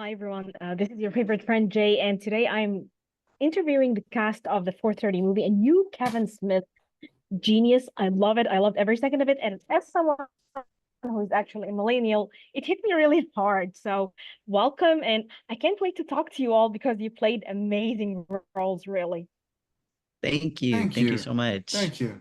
Hi everyone. This is your favorite friend Jay, and today I'm interviewing the cast of the 4:30 movie. And you, Kevin Smith, genius. I love it. I loved every second of it. And as someone who's actually a millennial, it hit me really hard. So welcome, and I can't wait to talk to you all because you played amazing roles, really. Thank you. Thank Thank you you. so much. Thank you.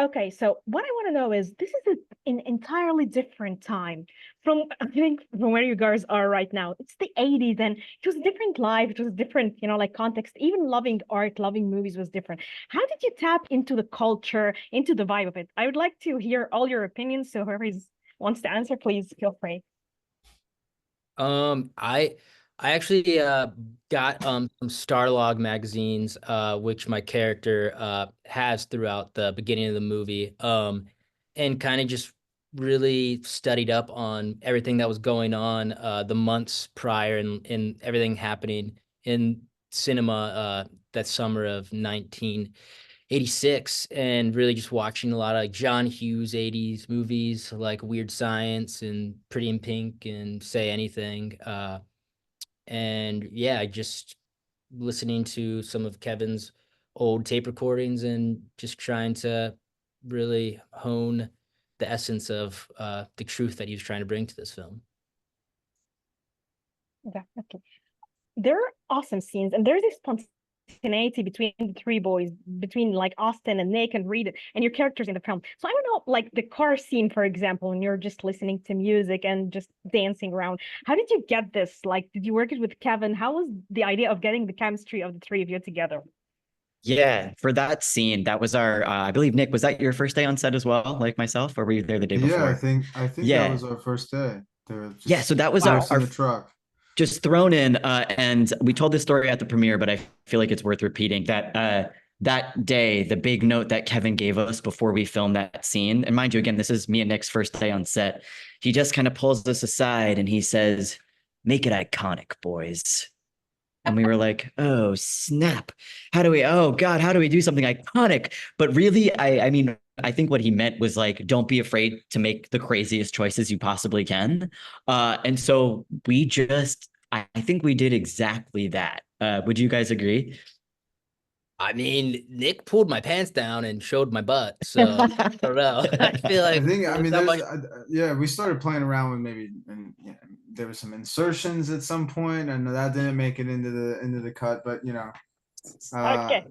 Okay, so what I want to know is this is an entirely different time from I think from where you guys are right now. It's the 80s and it was a different life, it was different, like context. Even loving art, loving movies was different. How did you tap into the culture, into the vibe of it? I would like to hear all your opinions, so wants to answer, please feel free. I actually got some Starlog magazines which my character has throughout the beginning of the movie and kind of just really studied up on everything that was going on the months prior and everything happening in cinema that summer of 1986, and really just watching a lot of like John Hughes 80s movies like Weird Science and Pretty in Pink and Say Anything. And yeah, just listening to some of Kevin's old tape recordings and just trying to really hone the essence of the truth that he was trying to bring to this film. Definitely. There are awesome scenes, and there's this spontaneity between the three boys, between like Austin and Nick and Reed and your characters in the film. So I don't know, like the car scene, for example, when you're just listening to music and just dancing around. How did you get this? Like, did you work it with Kevin? How was the idea of getting the chemistry of the three of you together? Yeah, for that scene, that was our, I believe, Nick, was that your first day on set as well, like myself, or were you there the day Yeah, I before? think I think that Yeah. was our first day. They were Yeah, just so that was Wow. in the truck. just thrown in, and we told this story at the premiere, but I feel like it's worth repeating that that day, the big note that Kevin gave us before we filmed that scene, and mind you, again, this is me and Nick's first day on set. He just kind of pulls us aside and he says, "Make it iconic, boys." And we were like, oh, snap. Oh God, how do we do something iconic? But really, I mean, I think what he meant was like, don't be afraid to make the craziest choices you possibly can. And so I think we did exactly that. Would you guys agree? I mean, Nick pulled my pants down and showed my butt, so I don't know. I feel I like think I mean there's somebody. yeah, we started playing around with maybe, and there were some insertions at some point, and that didn't make it into the cut, but uh Okay.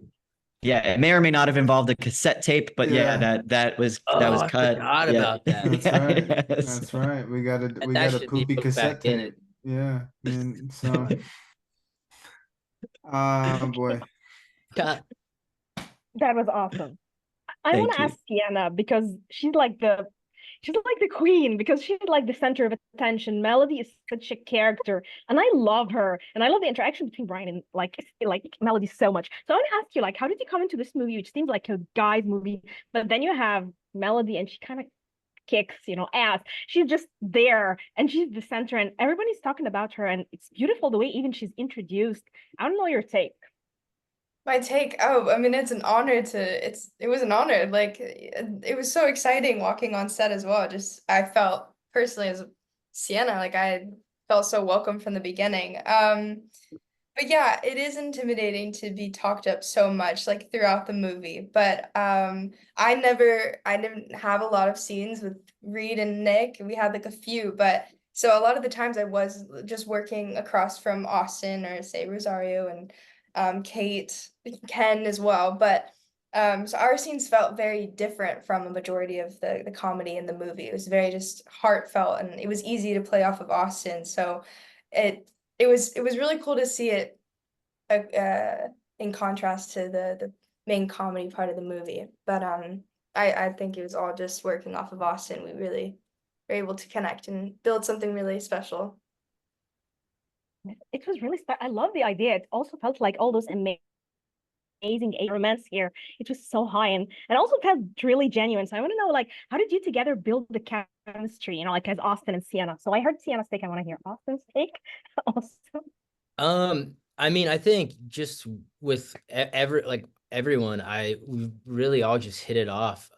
Yeah, it may or may not have involved a cassette tape, but yeah, yeah, that Oh, was I cut. forgot Yeah. about that. that's right. Yes. That's right. We That got a should be poopy put cassette back in tape. it. Yeah. And so boy. God. That was awesome. I want Thank to you. ask Sienna because she's like the queen, because she's like the center of attention. Melody is such a character, and I love her, and I love the interaction between Brian and like Melody so much. So I want to ask you, like, how did you come into this movie, which seems like a guy's movie, but then you have Melody, and she kind of kicks, ass. She's just there, and she's the center, and everybody's talking about her, and it's beautiful the way even she's introduced. I don't know your take. My take, oh, I mean, it was an honor. Like it was so exciting walking on set as well. Just I felt personally as Sienna, like I felt so welcome from the beginning. But yeah, it is intimidating to be talked up so much like throughout the movie. But I didn't have a lot of scenes with Reed and Nick. We had like a few, but so a lot of the times I was just working across from Austin or say Rosario and Kate, Ken as well. But so our scenes felt very different from a majority of the comedy in the movie. It was very just heartfelt, and it was easy to play off of Austin. So it it was really cool to see it in contrast to the main comedy part of the movie. But I think it was all just working off of Austin. We really were able to connect and build something really special. It was really I love the idea. It also felt like all those amazing romance here. It was so high, and also felt really genuine. So I want to know, like, how did you together build the chemistry, like as Austin and Sienna? So I heard Sienna's take. I want to hear Austin's take also. I mean, I think just with everyone, we really all just hit it off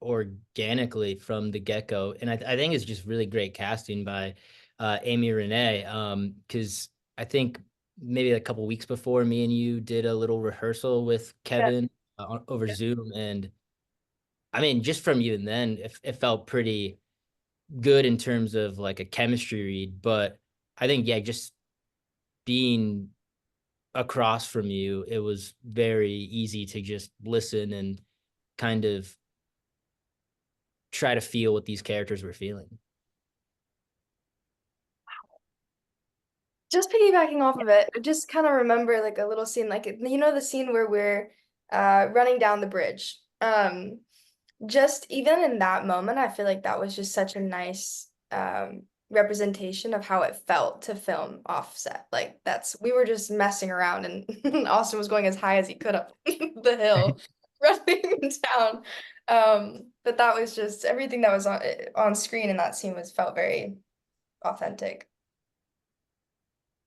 organically from the get-go. And I think it's just really great casting by Amy Renee, because I think maybe a couple weeks before, me and you did a little rehearsal with Kevin over Zoom, and I mean, just from even then, it felt pretty good in terms of like a chemistry read. But I think, yeah, just being across from you, it was very easy to just listen and kind of try to feel what these characters were feeling. Just piggybacking off of it, I just kind of remember like a little scene, like the scene where we're running down the bridge. Just even in that moment, I feel like that was just such a nice representation of how it felt to film offset. Like we were just messing around, and Austin was going as high as he could up the hill, running down. But that was just everything that was on screen in that scene felt very authentic.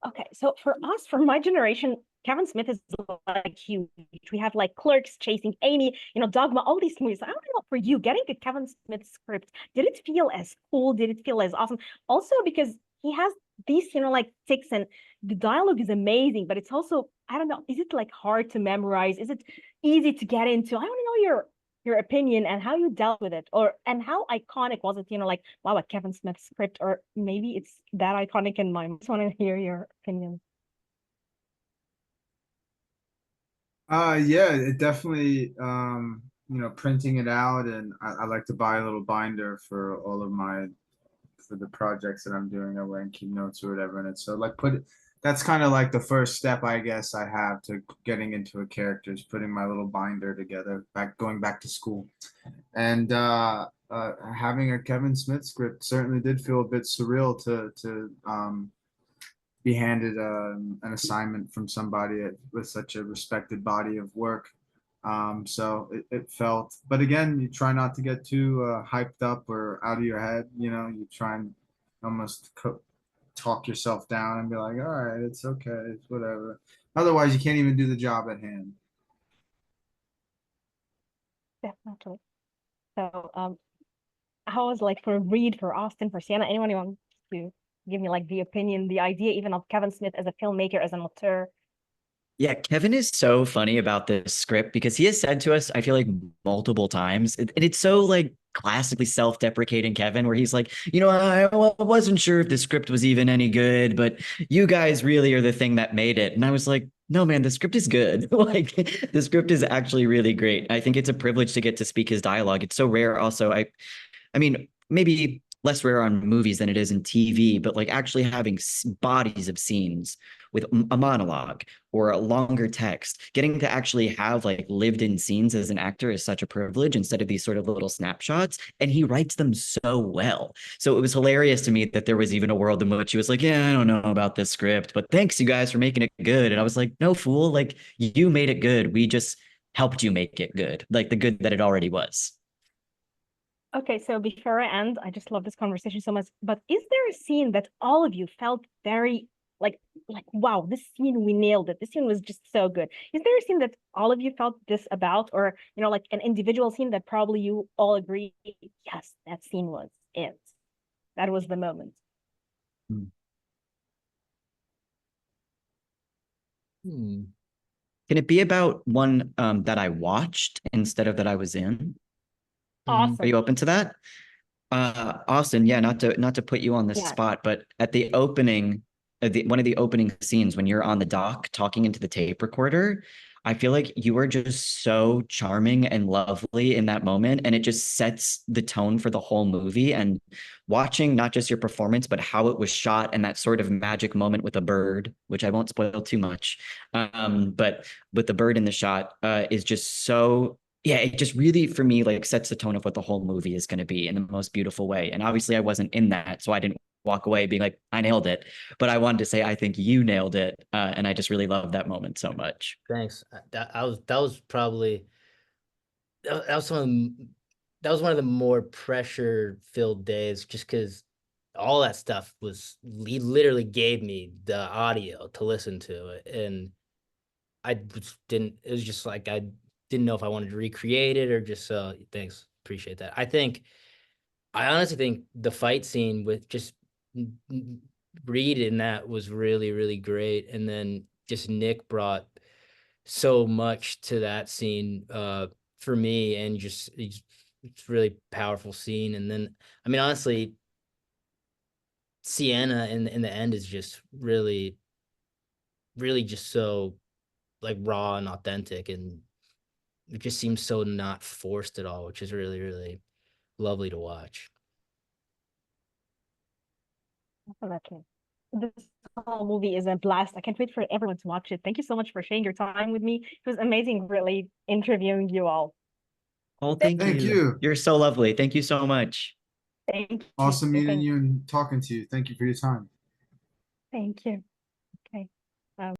Okay, so for us, for my generation, Kevin Smith is like huge. We have like Clerks, Chasing Amy, Dogma, all these movies. I don't know for you, getting a Kevin Smith script, did it feel as cool? Did it feel as awesome? Also because he has these, like ticks, and the dialogue is amazing, but it's also, I don't know, is it like hard to memorize? Is it easy to get into? I want to know your opinion and how you dealt with it, and how iconic was it, like, wow, a Kevin Smith script, or maybe it's that iconic in my mind. Just want to hear your opinion. Yeah, it definitely, printing it out, and I like to buy a little binder for all of for the projects that I'm doing. I write and keep notes or whatever in it. So like that's kind of like the first step, I guess, I have to getting into a character is putting my little binder together, going back to school. And having a Kevin Smith script certainly did feel a bit surreal to be handed an assignment from somebody with such a respected body of work. So it felt, but again, you try not to get too hyped up or out of your head. You try and almost talk yourself down and be like, all right, it's okay, it's whatever. Otherwise, you can't even do the job at hand. Definitely. So, how was like for Reed, for Austin, for Sienna, anyone who wants to give me like the opinion, the idea even of Kevin Smith as a filmmaker, as an auteur? Yeah, Kevin is so funny about this script because he has said to us, I feel like multiple times, and it's so like classically self-deprecating Kevin, where he's like, I wasn't sure if the script was even any good, but you guys really are the thing that made it. And I was like, no, man, the script is good. Like the script is actually really great. I think it's a privilege to get to speak his dialogue. It's so rare also. I mean, maybe less rare on movies than it is in TV, but like actually having bodies of scenes with a monologue or a longer text, getting to actually have like lived in scenes as an actor is such a privilege instead of these sort of little snapshots. And he writes them so well. So it was hilarious to me that there was even a world in which he was like, yeah, I don't know about this script, but thanks you guys for making it good. And I was like, no, fool, like you made it good. We just helped you make it good, like the good that it already was. Okay, so before I end, I just love this conversation so much. But is there a scene that all of you felt very like wow, this scene, we nailed it. This scene was just so good. Is there a scene that all of you felt this about, or like an individual scene that probably you all agree, yes, that scene was it. That was the moment. Can it be about one that I watched instead of that I was in? Awesome. Are you open to that? Austin, yeah, not to put you on the spot, but at the opening, one of the opening scenes when you're on the dock talking into the tape recorder, I feel like you were just so charming and lovely in that moment, and it just sets the tone for the whole movie. And watching not just your performance, but how it was shot and that sort of magic moment with a bird, which I won't spoil too much, but with the bird in the shot, is just so yeah, it just really for me like sets the tone of what the whole movie is going to be in the most beautiful way. And obviously I wasn't in that, so I didn't walk away being like I nailed it, but I wanted to say I think you nailed it, and I just really love that moment so much. Thanks. That was probably that was that was one of the more pressure filled days, just because all that stuff was he literally gave me the audio to listen to it, and I just didn't. It was just like I didn't know if I wanted to recreate it or just thanks, appreciate that. I honestly think the fight scene with just Reed in that was really, really great. And then just Nick brought so much to that scene for me, and just it's really powerful scene. And then I mean, honestly, Sienna in the end is just really, really just so like raw and authentic, and it just seems so not forced at all, which is really, really lovely to watch. Definitely. This whole movie is a blast. I can't wait for everyone to watch it. Thank you so much for sharing your time with me. It was amazing, really, interviewing you all. Oh, thank Thank you. you. You're so lovely. Thank you so much. Thank you. Awesome meeting Thank, you and talking to you. Thank you for your time. thank you.